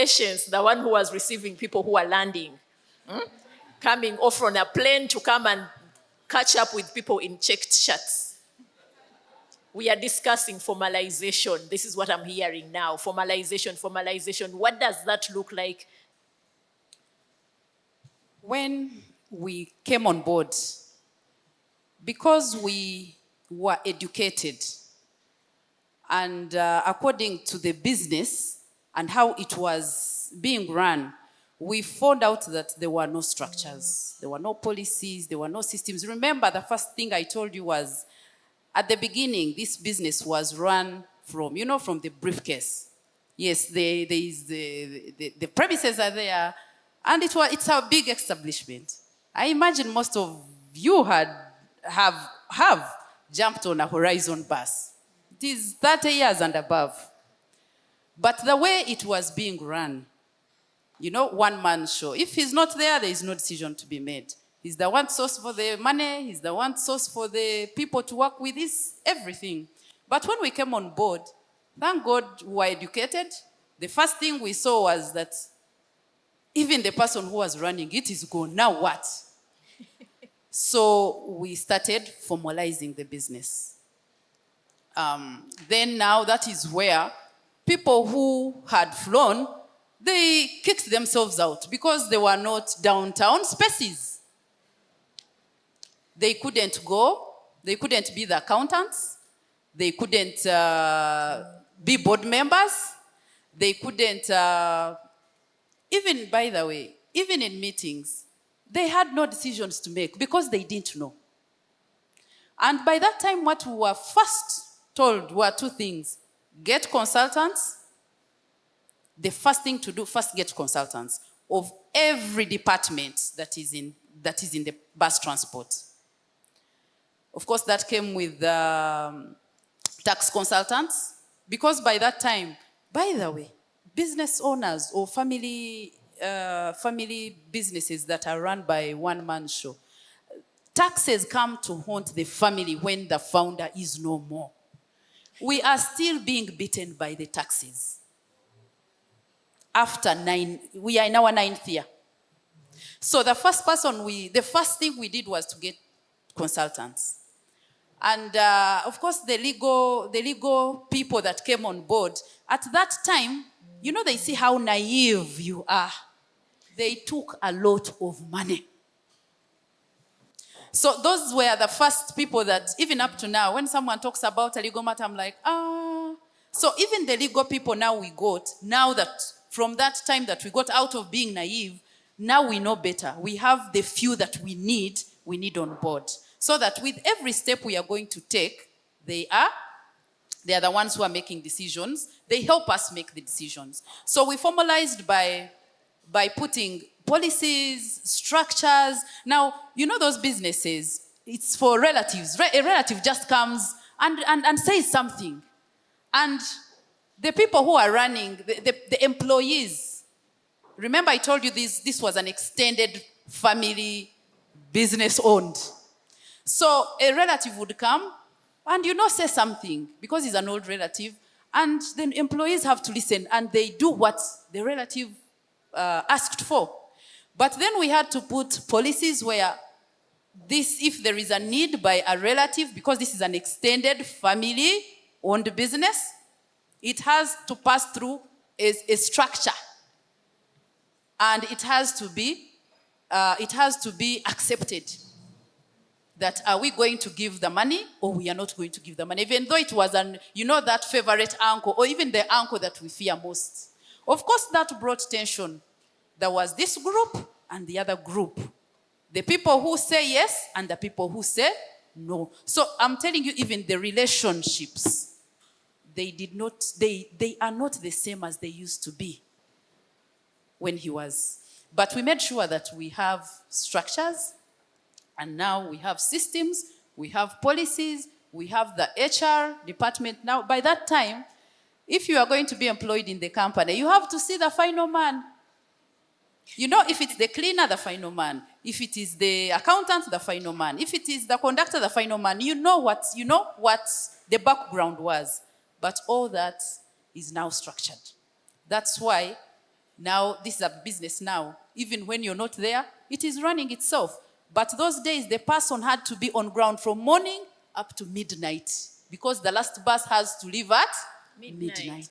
Patience, the one who was receiving people who are landing, coming off on a plane to come and catch up with people in checked shirts. We are discussing formalization. This is what I'm hearing now. Formalization. What does that look like? When we came on board, because we were educated and according to the business and how it was being run, we found out that there were no structures, there were no policies, there were no systems. Remember, the first thing I told you was, at the beginning, this business was run from, from the briefcase. Yes, the premises are there, and it's a big establishment. I imagine most of you have jumped on a Horizon bus. It is 30 years and above. But the way it was being run, one-man show. If he's not there, there is no decision to be made. He's the one source for the money. He's the one source for the people to work with. Is everything. But when we came on board, thank God we were educated. The first thing we saw was that even the person who was running it is gone. Now what? So we started formalizing the business. Then now that is where people who had flown, they kicked themselves out because they were not downtown spaces. They couldn't go. They couldn't be the accountants. They couldn't be board members. They couldn't, even, by the way, even in meetings, they had no decisions to make because they didn't know. And by that time, what we were first told were two things. Get consultants. The first thing to do, first get consultants of every department that is in the bus transport. Of course, that came with tax consultants, because by that time, by the way, business owners or family businesses that are run by one-man show, taxes come to haunt the family when the founder is no more. We are still being beaten by the taxes. We are in our 9th year. So the first thing we did was to get consultants. And of course, the legal people that came on board, at that time, they see how naive you are. They took a lot of money. So those were the first people that, even up to now, when someone talks about a legal matter, I'm like, So even the legal people now we got, now that from that time that we got out of being naive, now we know better. We have the few that we need on board. So that with every step we are going to take, they are the ones who are making decisions. They help us make the decisions. So we formalized by putting policies, structures. Now, those businesses, it's for relatives. A relative just comes and says something. And the people who are running, the employees, remember I told you this was an extended family business owned. So a relative would come and say something because he's an old relative, and then employees have to listen and they do what the relative asked for. But then we had to put policies where if there is a need by a relative, because this is an extended family-owned business, it has to pass through a structure, and it has to be accepted. That are we going to give the money or we are not going to give the money, even though it was that favorite uncle or even the uncle that we fear most. Of course, that brought tension. There was this group and the other group. The people who say yes and the people who say no. So I'm telling you, even the relationships, they are not the same as they used to be when he was. But we made sure that we have structures, and now we have systems, we have policies, we have the HR department. Now, by that time, if you are going to be employed in the company, you have to see the final man. If it's the cleaner, the final man. If it is the accountant, the final man. If it is the conductor, the final man. You know what the background was. But all that is now structured. That's why Now, this is a business now. Even when you're not there, it is running itself. But those days, the person had to be on ground from morning up to midnight because the last bus has to leave at midnight.